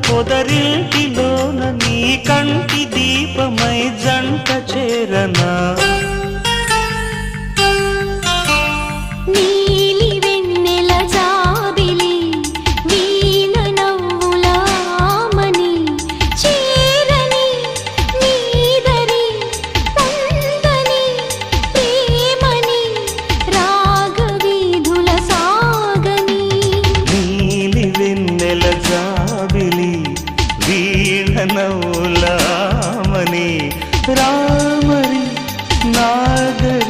పొదరింటిలోన నీ కంటి దీపమై జంట చేరనా నీలి వెన్నెల జాబిలి వీణ నవ్వుల ఆమని చేరని నీదరి పొందని ప్రేమని రాగవీధుల సాగని నీలి వెన్నెల జాబిలి వీణ నవ్వుల ఆమని రామరి నాగరి